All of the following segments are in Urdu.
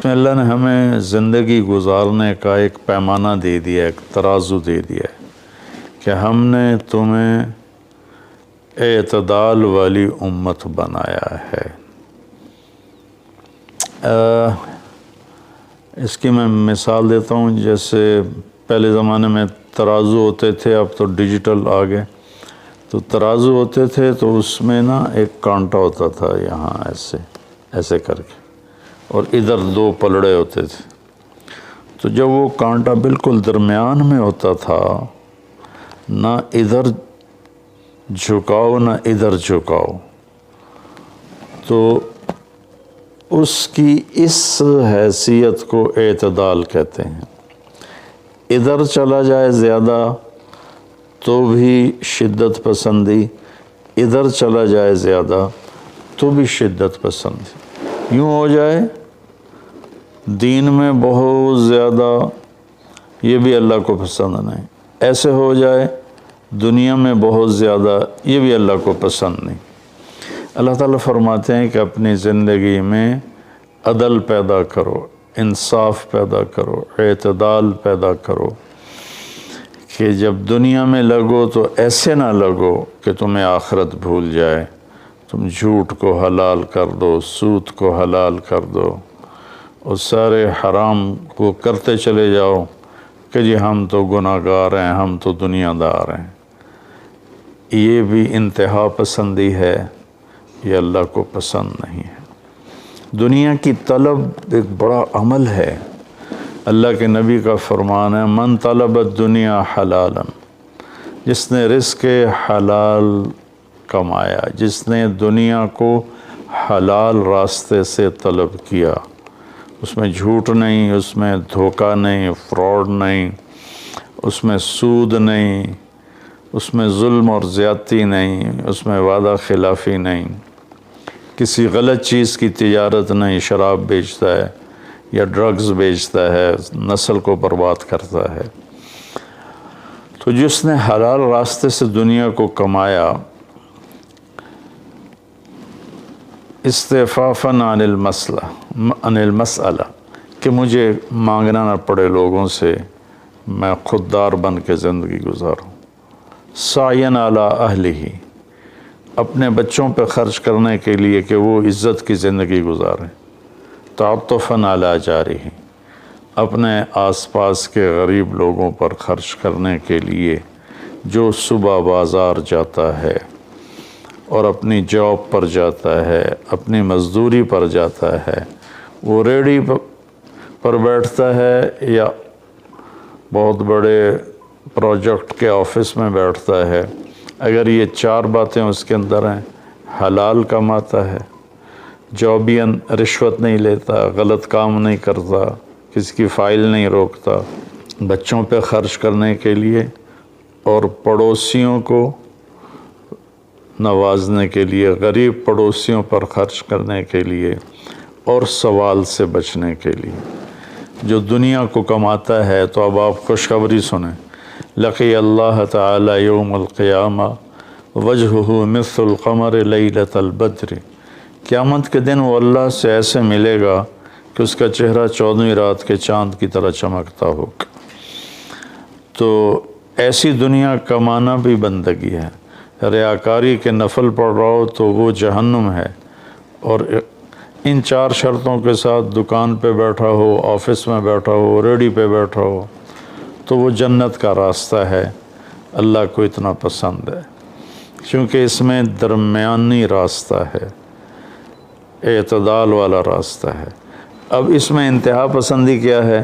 اللہ نے ہمیں زندگی گزارنے کا ایک پیمانہ دے دیا، ایک ترازو دے دیا ہے کہ ہم نے تمہیں اعتدال والی امت بنایا ہے۔ اس کی میں مثال دیتا ہوں، جیسے پہلے زمانے میں ترازو ہوتے تھے، اب تو ڈیجیٹل آ گئے۔ تو ترازو ہوتے تھے تو اس میں نا ایک کانٹا ہوتا تھا یہاں ایسے کر کے، اور ادھر دو پلڑے ہوتے تھے۔ تو جب وہ کانٹا بالکل درمیان میں ہوتا تھا، نہ ادھر جھکاؤ نہ ادھر جھکاؤ، تو اس کی اس حیثیت کو اعتدال کہتے ہیں۔ ادھر چلا جائے زیادہ تو بھی شدت پسندی، ادھر چلا جائے زیادہ تو بھی شدت پسندی۔ یوں ہو جائے دین میں بہت زیادہ، یہ بھی اللہ کو پسند نہیں۔ ایسے ہو جائے دنیا میں بہت زیادہ، یہ بھی اللہ کو پسند نہیں۔ اللہ تعالیٰ فرماتے ہیں کہ اپنی زندگی میں عدل پیدا کرو، انصاف پیدا کرو، اعتدال پیدا کرو، کہ جب دنیا میں لگو تو ایسے نہ لگو کہ تمہیں آخرت بھول جائے، تم جھوٹ کو حلال کر دو، سود کو حلال کر دو، اور سارے حرام کو کرتے چلے جاؤ کہ جی ہم تو گناہ گار ہیں، ہم تو دنیا دار ہیں۔ یہ بھی انتہا پسندی ہے، یہ اللہ کو پسند نہیں ہے۔ دنیا کی طلب ایک بڑا عمل ہے۔ اللہ کے نبی کا فرمان ہے، من طلب الدنیا حلالا، جس نے رزق حلال کمایا، جس نے دنیا کو حلال راستے سے طلب کیا، اس میں جھوٹ نہیں، اس میں دھوکہ نہیں، فراڈ نہیں، اس میں سود نہیں، اس میں ظلم اور زیادتی نہیں، اس میں وعدہ خلافی نہیں، کسی غلط چیز کی تجارت نہیں، شراب بیچتا ہے یا ڈرگز بیچتا ہے، نسل کو برباد کرتا ہے۔ تو جس نے حلال راستے سے دنیا کو کمایا، استعفافاً عن المسئلہ، کہ مجھے مانگنا نہ پڑے لوگوں سے، میں خوددار بن کے زندگی گزاروں۔ سعیاً علی اہلہ، اپنے بچوں پہ خرچ کرنے کے لیے کہ وہ عزت کی زندگی گزاریں۔ تعطفاً علی جارہ، اپنے آس پاس کے غریب لوگوں پر خرچ کرنے کے لیے، جو صبح بازار جاتا ہے اور اپنی جاب پر جاتا ہے، اپنی مزدوری پر جاتا ہے، وہ ریڑھی پر بیٹھتا ہے یا بہت بڑے پروجیکٹ کے آفس میں بیٹھتا ہے، اگر یہ چار باتیں اس کے اندر ہیں، حلال کماتا ہے، جابین رشوت نہیں لیتا، غلط کام نہیں کرتا، کسی کی فائل نہیں روکتا، بچوں پہ خرچ کرنے کے لیے اور پڑوسیوں کو نوازنے کے لیے، غریب پڑوسیوں پر خرچ کرنے کے لیے، اور سوال سے بچنے کے لیے۔ جو دنیا کو کماتا ہے، تو اب آپ خوشخبری سنیں، لقی اللہ تعالی یوم القیامہ وجہہ مثل القمر لیلۃ البدر، قیامت کے دن وہ اللہ سے ایسے ملے گا کہ اس کا چہرہ 14ویں رات کے چاند کی طرح چمکتا ہوگا۔ تو ایسی دنیا کمانا بھی بندگی ہے۔ ریاکاری کے نفل پڑھ رہا ہو تو وہ جہنم ہے، اور ان چار شرطوں کے ساتھ دکان پہ بیٹھا ہو، آفس میں بیٹھا ہو، ریڑھی پہ بیٹھا ہو، تو وہ جنت کا راستہ ہے۔ اللہ کو اتنا پسند ہے کیونکہ اس میں درمیانی راستہ ہے، اعتدال والا راستہ ہے۔ اب اس میں انتہا پسندی کیا ہے؟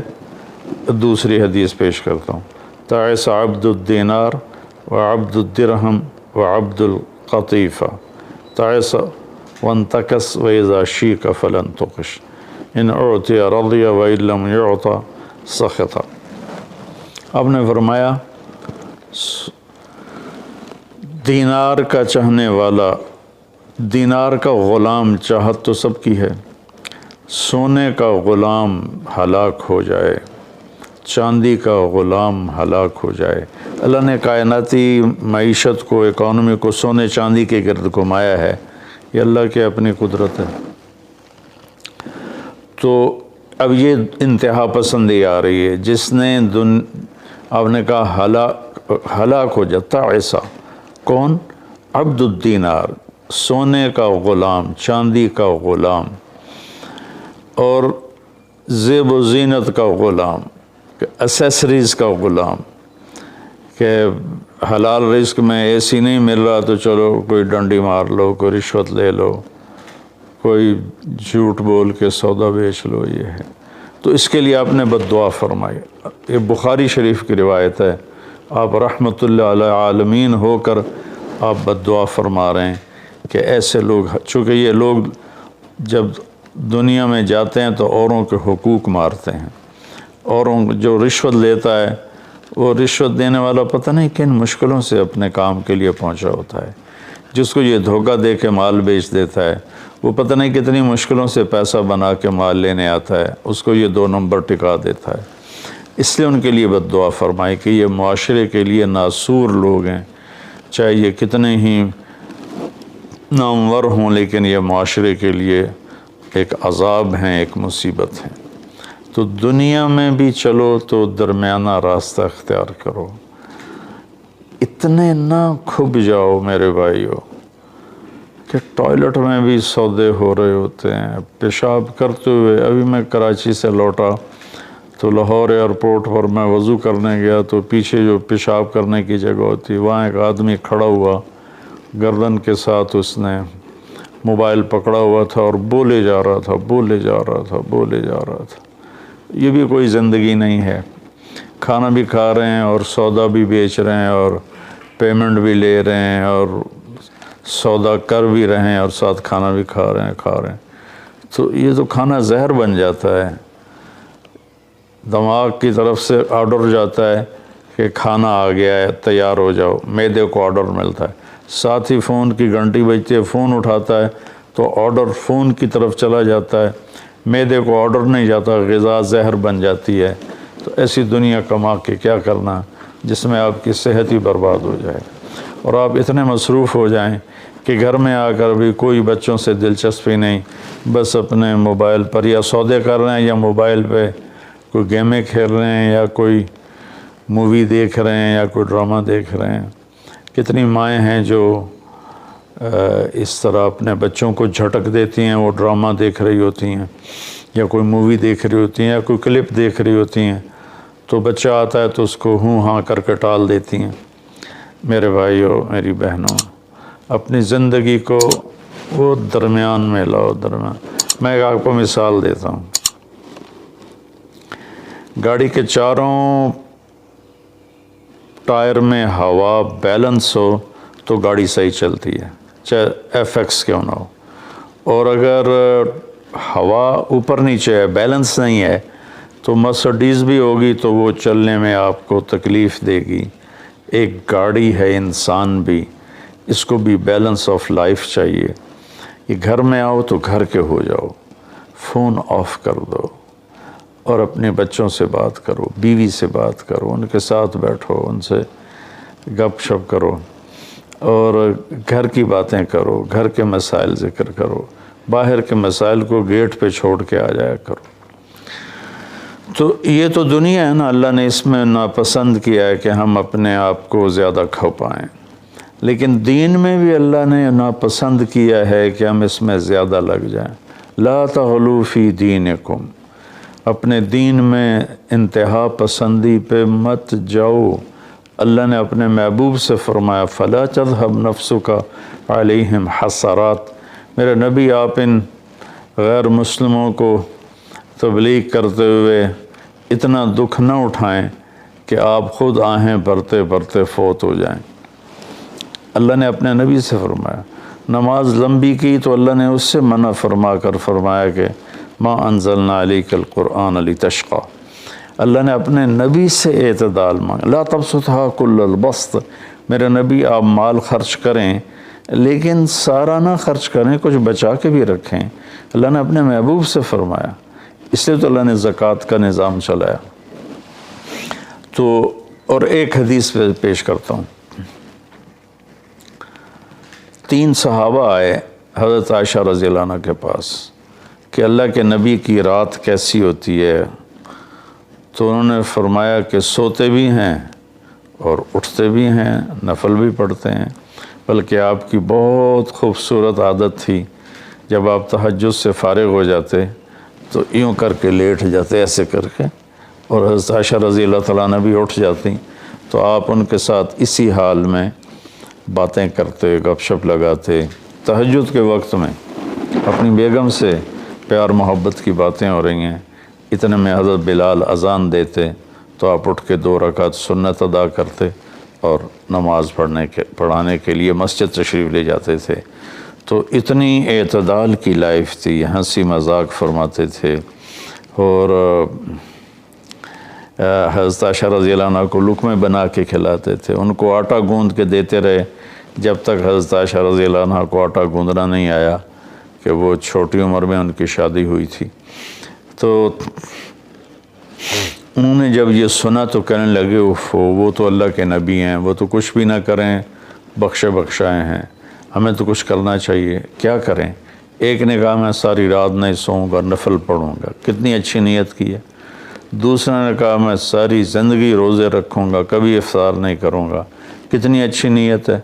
دوسری حدیث پیش کرتا ہوں، تعس عبد الدینار وعبد الدرہم وعبد القطیفہ، تعس وانتکس وإذا شیک فلن تقش، ان اعطی رضی وإن لم یعط سخط۔ آپ نے فرمایا دینار کا چاہنے والا، دینار کا غلام، چاہت تو سب کی ہے، سونے کا غلام ہلاک ہو جائے، چاندی کا غلام ہلاک ہو جائے۔ اللہ نے کائناتی معیشت کو، اکانومی کو سونے چاندی کے گرد گھمایا ہے، یہ اللہ کی اپنی قدرت ہے۔ تو اب یہ انتہا پسندی آ رہی ہے، جس نے آپ نے کہا ہلاک ہو جاتا ایسا کون؟ عبد الدینار، سونے کا غلام، چاندی کا غلام، اور زیب و زینت کا غلام، اسیسریز کا غلام، کہ حلال رزق میں ایسی نہیں مل رہا تو چلو کوئی ڈنڈی مار لو، کوئی رشوت لے لو، کوئی جھوٹ بول کے سودا بیچ لو، یہ ہے۔ تو اس کے لیے آپ نے بد دعا فرمائی۔ یہ بخاری شریف کی روایت ہے، آپ رحمت اللہ علیہ عالمین ہو کر آپ بد دعا فرما رہے ہیں کہ ایسے لوگ، چونکہ یہ لوگ جب دنیا میں جاتے ہیں تو اوروں کے حقوق مارتے ہیں، اوروں جو رشوت لیتا ہے وہ رشوت دینے والا پتہ نہیں کن مشکلوں سے اپنے کام کے لیے پہنچا ہوتا ہے، جس کو یہ دھوکہ دے کے مال بیچ دیتا ہے وہ پتہ نہیں کتنی مشکلوں سے پیسہ بنا کے مال لینے آتا ہے، اس کو یہ 2 نمبر ٹکا دیتا ہے۔ اس لیے ان کے لیے بد دعا فرمائی کہ یہ معاشرے کے لیے ناسور لوگ ہیں، چاہے یہ کتنے ہی نامور ہوں، لیکن یہ معاشرے کے لیے ایک عذاب ہیں، ایک مصیبت ہے۔ تو دنیا میں بھی چلو تو درمیانہ راستہ اختیار کرو، اتنے نہ کھب جاؤ میرے بھائیو کہ ٹوائلٹ میں بھی سودے ہو رہے ہوتے ہیں، پیشاب کرتے ہوئے۔ ابھی میں کراچی سے لوٹا تو لاہور ایئرپورٹ پر میں وضو کرنے گیا تو پیچھے جو پیشاب کرنے کی جگہ ہوتی، وہاں ایک آدمی کھڑا ہوا، گردن کے ساتھ اس نے موبائل پکڑا ہوا تھا اور بولے جا رہا تھا، بولے جا رہا تھا، بولے جا رہا تھا۔ یہ بھی کوئی زندگی نہیں ہے، کھانا بھی کھا رہے ہیں اور سودا بھی بیچ رہے ہیں اور پیمنٹ بھی لے رہے ہیں اور سودا کر بھی رہے ہیں اور ساتھ کھانا بھی کھا رہے ہیں۔ تو یہ تو کھانا زہر بن جاتا ہے، دماغ کی طرف سے آرڈر جاتا ہے کہ کھانا آ گیا ہے، تیار ہو جاؤ، معدے کو آرڈر ملتا ہے، ساتھ ہی فون کی گھنٹی بجتی ہے، فون اٹھاتا ہے تو آرڈر فون کی طرف چلا جاتا ہے، معدے کو آرڈر نہیں جاتا، غذا زہر بن جاتی ہے۔ تو ایسی دنیا کما کے کیا کرنا جس میں آپ کی صحت ہی برباد ہو جائے اور آپ اتنے مصروف ہو جائیں کہ گھر میں آ کر بھی کوئی بچوں سے دلچسپی نہیں، بس اپنے موبائل پر یا سودے کر رہے ہیں یا موبائل پہ کوئی گیمیں کھیل رہے ہیں یا کوئی مووی دیکھ رہے ہیں یا کوئی ڈرامہ دیکھ رہے ہیں۔ کتنی مائیں ہیں جو اس طرح اپنے بچوں کو جھٹک دیتی ہیں، وہ ڈرامہ دیکھ رہی ہوتی ہیں یا کوئی مووی دیکھ رہی ہوتی ہیں یا کوئی کلپ دیکھ رہی ہوتی ہیں، تو بچہ آتا ہے تو اس کو ہوں ہاں کر کے ٹال دیتی ہیں۔ میرے بھائیو، میری بہنوں، اپنی زندگی کو وہ درمیان میں لاؤ، درمیان۔ میں ایک آپ کو مثال دیتا ہوں، گاڑی کے چاروں ٹائر میں ہوا بیلنس ہو تو گاڑی صحیح چلتی ہے، چاہے ایف ایکس کیوں نہ ہو، اور اگر ہوا اوپر نیچے ہے، بیلنس نہیں ہے، تو مرسڈیز بھی ہوگی تو وہ چلنے میں آپ کو تکلیف دے گی۔ ایک گاڑی ہے، انسان بھی، اس کو بھی بیلنس آف لائف چاہیے۔ یہ گھر میں آؤ تو گھر کے ہو جاؤ، فون آف کر دو اور اپنے بچوں سے بات کرو، بیوی سے بات کرو، ان کے ساتھ بیٹھو، ان سے گپ شپ کرو اور گھر کی باتیں کرو، گھر کے مسائل ذکر کرو، باہر کے مسائل کو گیٹ پہ چھوڑ کے آ جایا کرو۔ تو یہ تو دنیا ہے نا، اللہ نے اس میں ناپسند کیا ہے کہ ہم اپنے آپ کو زیادہ کھو پائیں، لیکن دین میں بھی اللہ نے ناپسند کیا ہے کہ ہم اس میں زیادہ لگ جائیں۔ لا تغلوا فی دینکم، اپنے دین میں انتہا پسندی پہ مت جاؤ۔ اللہ نے اپنے محبوب سے فرمایا فلا تذهب نفسك علیہم حسرات، میرے نبی آپ ان غیر مسلموں کو تبلیغ کرتے ہوئے اتنا دکھ نہ اٹھائیں کہ آپ خود آہیں بھرتے بھرتے فوت ہو جائیں۔ اللہ نے اپنے نبی سے فرمایا، نماز لمبی کی تو اللہ نے اس سے منع فرما کر فرمایا کہ ما انزلنا علیک القرآن لتشقی۔ اللہ نے اپنے نبی سے اعتدال مانگا، لا تبسطها کل البسط، میرے نبی آپ مال خرچ کریں لیکن سارا نہ خرچ کریں، کچھ بچا کے بھی رکھیں۔ اللہ نے اپنے محبوب سے فرمایا، اس لیے تو اللہ نے زکوٰۃ کا نظام چلایا۔ تو اور ایک حدیث پہ پیش کرتا ہوں. 3 صحابہ آئے حضرت عائشہ رضی اللہ عنہ کے پاس کہ اللہ کے نبی کی رات کیسی ہوتی ہے. تو انہوں نے فرمایا کہ سوتے بھی ہیں اور اٹھتے بھی ہیں، نفل بھی پڑھتے ہیں، بلکہ آپ کی بہت خوبصورت عادت تھی جب آپ تہجد سے فارغ ہو جاتے تو یوں کر کے لیٹ جاتے، ایسے کر کے، اور حضرت عائشہ رضی اللہ تعالیٰ عنہ بھی اٹھ جاتی تو آپ ان کے ساتھ اسی حال میں باتیں کرتے، گپ شپ لگاتے. تہجد کے وقت میں اپنی بیگم سے پیار محبت کی باتیں ہو رہی ہیں، اتنے میں حضرت بلال اذان دیتے تو آپ اٹھ کے 2 رکعت سنت ادا کرتے اور نماز پڑھانے کے لیے مسجد تشریف لے جاتے تھے. تو اتنی اعتدال کی لائف تھی، ہنسی مذاق فرماتے تھے. اور حضرت عائشہ رضی اللہ عنہ کو لقمے بنا کے کھلاتے تھے، ان کو آٹا گوندھ کے دیتے رہے جب تک حضرت عائشہ رضی اللہ عنہ کو آٹا گوندھنا نہیں آیا، کہ وہ چھوٹی عمر میں ان کی شادی ہوئی تھی. تو انہوں نے جب یہ سنا تو کہنے لگے وہ تو اللہ کے نبی ہیں، وہ تو کچھ بھی نہ کریں، بخشے بخشائے ہیں، ہمیں تو کچھ کرنا چاہیے، کیا کریں؟ ایک نے کہا میں ساری رات نہیں سوؤں گا، نفل پڑھوں گا، کتنی اچھی نیت کی ہے. دوسرے نے کہا میں ساری زندگی روزے رکھوں گا، کبھی افطار نہیں کروں گا، کتنی اچھی نیت ہے.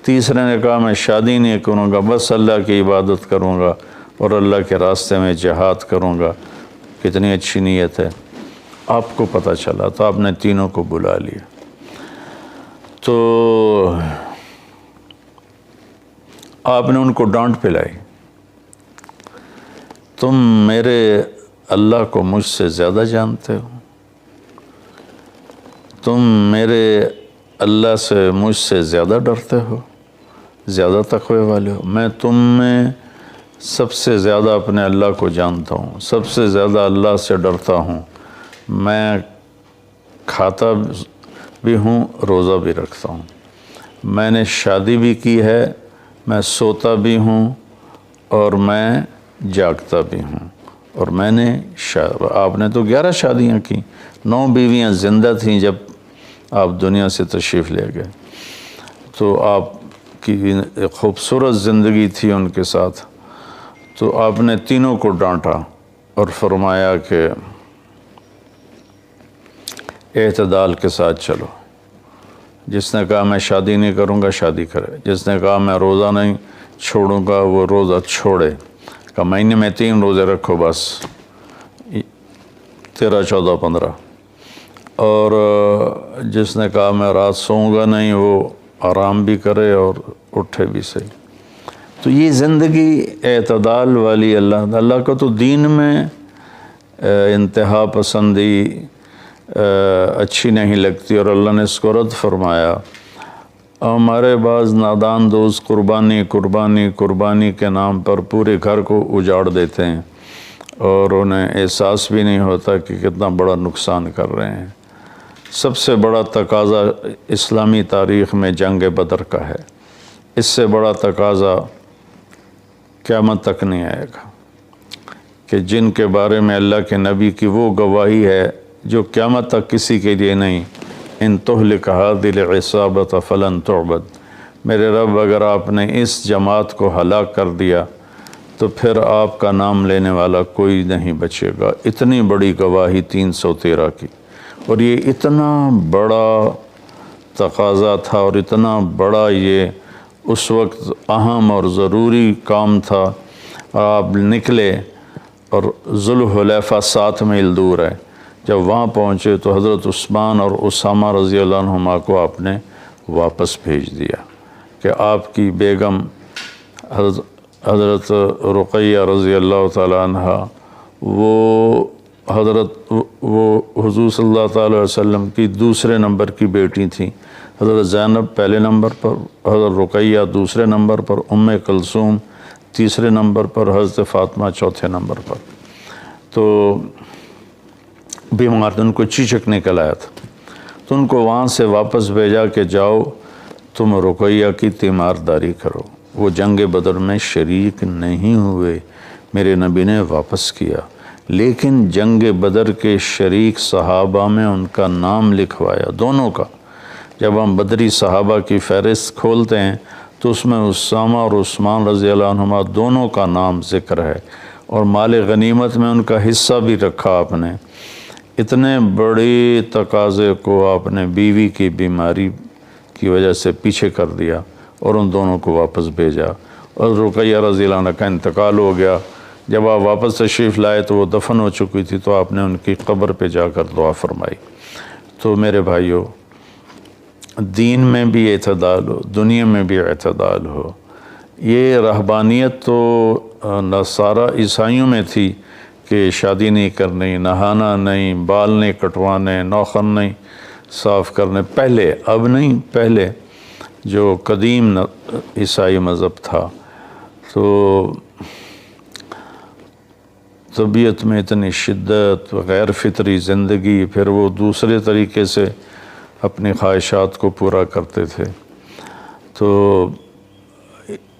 تیسرے نے کہا میں شادی نہیں کروں گا، بس اللہ کی عبادت کروں گا اور اللہ کے راستے میں جہاد کروں گا، کتنی اچھی نیت ہے. آپ کو پتہ چلا تو آپ نے تینوں کو بلا لیا. تو آپ نے ان کو ڈانٹ پلائی، تم میرے اللہ کو مجھ سے زیادہ جانتے ہو، تم میرے اللہ سے مجھ سے زیادہ ڈرتے ہو، زیادہ تقوی والے ہو. میں تم میں سب سے زیادہ اپنے اللہ کو جانتا ہوں، سب سے زیادہ اللہ سے ڈرتا ہوں. میں کھاتا بھی ہوں، روزہ بھی رکھتا ہوں، میں نے شادی بھی کی ہے، میں سوتا بھی ہوں اور میں جاگتا بھی ہوں. اور میں نے آپ نے تو 11 شادیاں کی، 9 بیویاں زندہ تھیں جب آپ دنیا سے تشریف لے گئے. تو آپ کی خوبصورت زندگی تھی ان کے ساتھ. تو آپ نے تینوں کو ڈانٹا اور فرمایا کہ اعتدال کے ساتھ چلو. جس نے کہا میں شادی نہیں کروں گا شادی کرے، جس نے کہا میں روزہ نہیں چھوڑوں گا وہ روزہ چھوڑے. کہ مہینے میں 3 روزے رکھو بس، 13، 14، 15. اور جس نے کہا میں رات سوؤں گا نہیں وہ آرام بھی کرے اور اٹھے بھی صحیح. تو یہ زندگی اعتدال والی اللہ کو تو دین میں انتہا پسندی اچھی نہیں لگتی، اور اللہ نے اس کو رد فرمایا. ہمارے بعض نادان دوست قربانی قربانی قربانی کے نام پر پورے گھر کو اجاڑ دیتے ہیں اور انہیں احساس بھی نہیں ہوتا کہ کتنا بڑا نقصان کر رہے ہیں. سب سے بڑا تقاضا اسلامی تاریخ میں جنگ بدر کا ہے. اس سے بڑا تقاضا قیامت تک نہیں آئے گا، کہ جن کے بارے میں اللہ کے نبی کی وہ گواہی ہے جو قیامت تک کسی کے لیے نہیں. ان تہلک هذه العصابة فلن تعبد. میرے رب اگر آپ نے اس جماعت کو ہلاک کر دیا تو پھر آپ کا نام لینے والا کوئی نہیں بچے گا. اتنی بڑی گواہی 313 کی، اور یہ اتنا بڑا تقاضا تھا اور اتنا بڑا یہ اس وقت اہم اور ضروری کام تھا. اور آپ نکلے اور ذوالحلیفہ 7 میل دور ہے. جب وہاں پہنچے تو حضرت عثمان اور اسامہ رضی اللہ عنہما کو آپ نے واپس بھیج دیا کہ آپ کی بیگم حضرت رقیہ رضی اللہ تعالیٰ عنہ وہ حضور صلی اللہ تعالیٰ علیہ وسلم کی دوسرے نمبر کی بیٹی تھیں. حضرت زینب پہلے نمبر پر، حضرت رقیہ دوسرے نمبر پر، ام کلثوم تیسرے نمبر پر، حضرت فاطمہ چوتھے نمبر پر. تو بیمار ان کو چیچک نکل آیا تھا، تو ان کو وہاں سے واپس بھیجا کہ جاؤ تم رقیہ کی تیمارداری کرو. وہ جنگ بدر میں شریک نہیں ہوئے، میرے نبی نے واپس کیا. لیکن جنگ بدر کے شریک صحابہ میں ان کا نام لکھوایا، دونوں کا۔ جب ہم بدری صحابہ کی فہرست کھولتے ہیں تو اس میں اسامہ اور عثمان رضی اللہ عنہما دونوں کا نام ذکر ہے، اور مال غنیمت میں ان کا حصہ بھی رکھا آپ نے۔ اتنے بڑی تقاضے کو آپ نے بیوی کی بیماری کی وجہ سے پیچھے کر دیا اور ان دونوں کو واپس بھیجا، اور رقیہ رضی اللہ عنہ کا انتقال ہو گیا۔ جب آپ واپس تشریف لائے تو وہ دفن ہو چکی تھی، تو آپ نے ان کی قبر پہ جا کر دعا فرمائی۔ تو میرے بھائیوں، دین میں بھی اعتدال ہو، دنیا میں بھی اعتدال ہو۔ یہ رہبانیت تو نصارہ عیسائیوں میں تھی کہ شادی نہیں کرنی، نہانا نہیں، بال نہیں کٹوانے، ناخن نہیں صاف کرنے، پہلے، اب نہیں، پہلے جو قدیم عیسائی مذہب تھا۔ تو طبیعت میں اتنی شدت، غیر فطری زندگی، پھر وہ دوسرے طریقے سے اپنی خواہشات کو پورا کرتے تھے۔ تو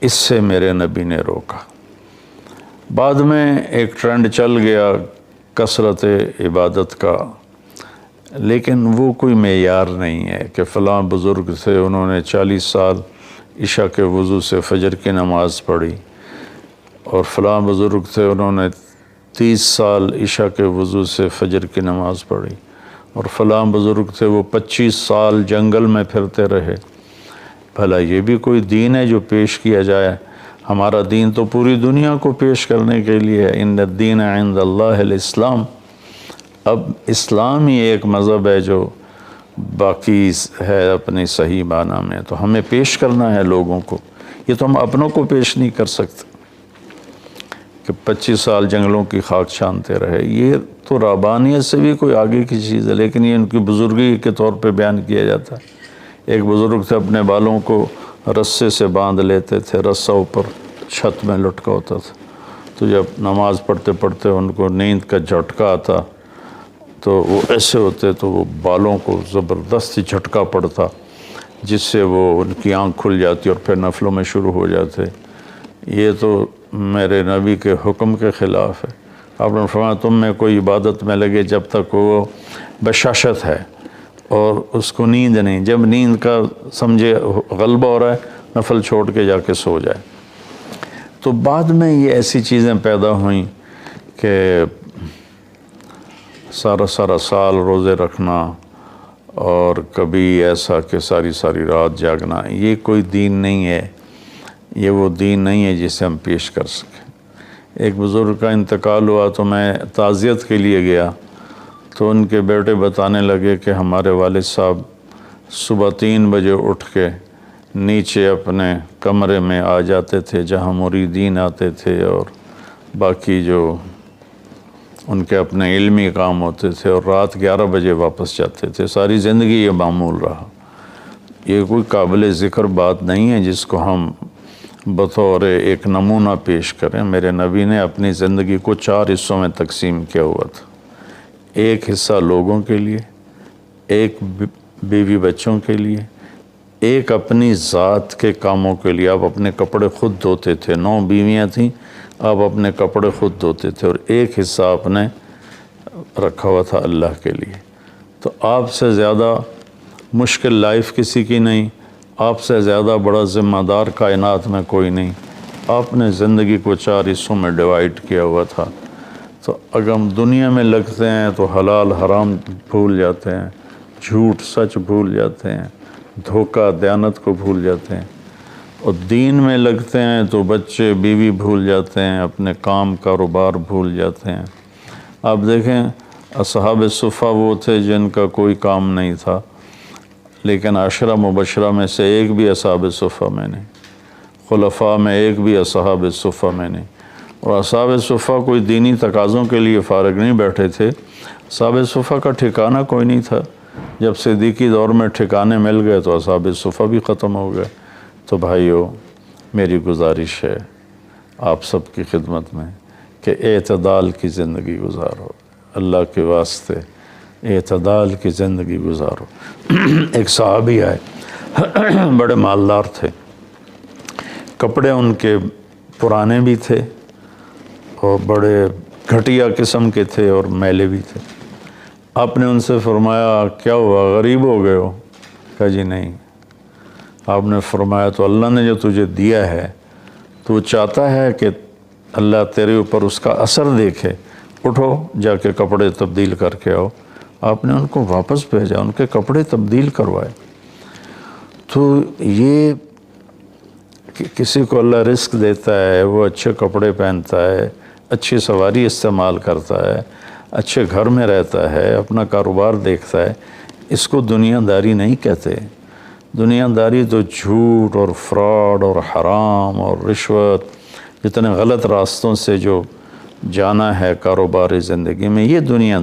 اس سے میرے نبی نے روکا۔ بعد میں ایک ٹرینڈ چل گیا کثرت عبادت کا، لیکن وہ کوئی معیار نہیں ہے کہ فلاں بزرگ تھے، انہوں نے 40 سال عشاء کے وضو سے فجر کی نماز پڑھی، اور فلاں بزرگ تھے، انہوں نے 30 سال عشاء کے وضو سے فجر کی نماز پڑھی، اور فلاں بزرگ تھے وہ 25 سال جنگل میں پھرتے رہے۔ بھلا یہ بھی کوئی دین ہے جو پیش کیا جائے؟ ہمارا دین تو پوری دنیا کو پیش کرنے کے لیے ہے۔ ان الدین عند اللہ الاسلام۔ اب اسلام ہی ایک مذہب ہے جو باقی ہے اپنی صحیح معنی میں، تو ہمیں پیش کرنا ہے لوگوں کو۔ یہ تو ہم اپنوں کو پیش نہیں کر سکتے کہ 25 سال جنگلوں کی خاک چھانتے رہے۔ یہ تو رہبانیت سے بھی کوئی آگے کی چیز ہے، لیکن یہ ان کی بزرگی کے طور پہ بیان کیا جاتا ہے۔ ایک بزرگ تھے، اپنے بالوں کو رسے سے باندھ لیتے تھے، رسہ اوپر چھت میں لٹکا ہوتا تھا، تو جب نماز پڑھتے پڑھتے ان کو نیند کا جھٹکا آتا تو وہ ایسے ہوتے، تو وہ بالوں کو زبردستی جھٹکا پڑتا، جس سے وہ ان کی آنکھ کھل جاتی اور پھر نفلوں میں شروع ہو جاتے۔ یہ تو میرے نبی کے حکم کے خلاف ہے۔ آپ نے فرمایا تم میں کوئی عبادت میں لگے جب تک وہ بشاشت ہے اور اس کو نیند نہیں، جب نیند کا سمجھے غلبہ ہو رہا ہے نفل چھوڑ کے جا کے سو جائے۔ تو بعد میں یہ ایسی چیزیں پیدا ہوئیں کہ سارا سال روزے رکھنا، اور کبھی ایسا کہ ساری رات جاگنا، یہ کوئی دین نہیں ہے، یہ وہ دین نہیں ہے جسے ہم پیش کر سکیں۔ ایک بزرگ کا انتقال ہوا تو میں تعزیت کے لیے گیا، تو ان کے بیٹے بتانے لگے کہ ہمارے والد صاحب صبح 3 بجے اٹھ کے نیچے اپنے کمرے میں آ جاتے تھے جہاں مریدین آتے تھے، اور باقی جو ان کے اپنے علمی کام ہوتے تھے، اور رات 11 بجے واپس جاتے تھے۔ ساری زندگی یہ معمول رہا۔ یہ کوئی قابل ذکر بات نہیں ہے جس کو ہم بطور ایک نمونہ پیش کریں۔ میرے نبی نے اپنی زندگی کو 4 حصوں میں تقسیم کیا ہوا تھا۔ ایک حصہ لوگوں کے لیے، ایک بیوی بچوں کے لیے، ایک اپنی ذات کے کاموں کے لیے۔ آپ اپنے کپڑے خود دھوتے تھے، 9 بیویاں تھیں، آپ اپنے کپڑے خود دھوتے تھے، اور ایک حصہ آپ نے رکھا ہوا تھا اللہ کے لیے۔ تو آپ سے زیادہ مشکل لائف کسی کی نہیں، آپ سے زیادہ بڑا ذمہ دار کائنات میں کوئی نہیں۔ آپ نے زندگی کو 4 حصوں میں ڈیوائیڈ کیا ہوا تھا۔ تو اگر ہم دنیا میں لگتے ہیں تو حلال حرام بھول جاتے ہیں، جھوٹ سچ بھول جاتے ہیں، دھوکہ دیانت کو بھول جاتے ہیں، اور دین میں لگتے ہیں تو بچے بیوی بھول جاتے ہیں، اپنے کام کاروبار بھول جاتے ہیں۔ آپ دیکھیں اصحاب صفہ وہ تھے جن کا کوئی کام نہیں تھا، لیکن 10 مبشرہ میں سے ایک بھی اصحاب صفہ میں نہیں، خلفاء میں ایک بھی اصحاب صفہ میں نہیں۔ اور اصحاب صفہ کوئی دینی تقاضوں کے لیے فارغ نہیں بیٹھے تھے، اصحاب صفہ کا ٹھکانہ کوئی نہیں تھا۔ جب صدیقی دور میں ٹھکانے مل گئے تو اصحاب صفہ بھی ختم ہو گئے۔ تو بھائیو، میری گزارش ہے آپ سب کی خدمت میں کہ اعتدال کی زندگی گزارو، اللہ کے واسطے اعتدال کی زندگی گزارو۔ ایک صحابی آئے، بڑے مالدار تھے، کپڑے ان کے پرانے بھی تھے اور بڑے گھٹیا قسم کے تھے اور میلے بھی تھے۔ آپ نے ان سے فرمایا کیا ہوا، غریب ہو گئے ہو؟ کہا جی نہیں۔ آپ نے فرمایا تو اللہ نے جو تجھے دیا ہے تو چاہتا ہے کہ اللہ تیرے اوپر اس کا اثر دیکھے، اٹھو جا کے کپڑے تبدیل کر کے آؤ۔ آپ نے ان کو واپس بھیجا، ان کے کپڑے تبدیل کروائے۔ تو یہ کہ کسی کو اللہ رزق دیتا ہے، وہ اچھے کپڑے پہنتا ہے، اچھی سواری استعمال کرتا ہے، اچھے گھر میں رہتا ہے، اپنا کاروبار دیکھتا ہے، اس کو دنیا داری نہیں کہتے۔ دنیا داری تو جھوٹ اور فراڈ اور حرام اور رشوت، جتنے غلط راستوں سے جو جانا ہے کاروباری زندگی میں، یہ دنیا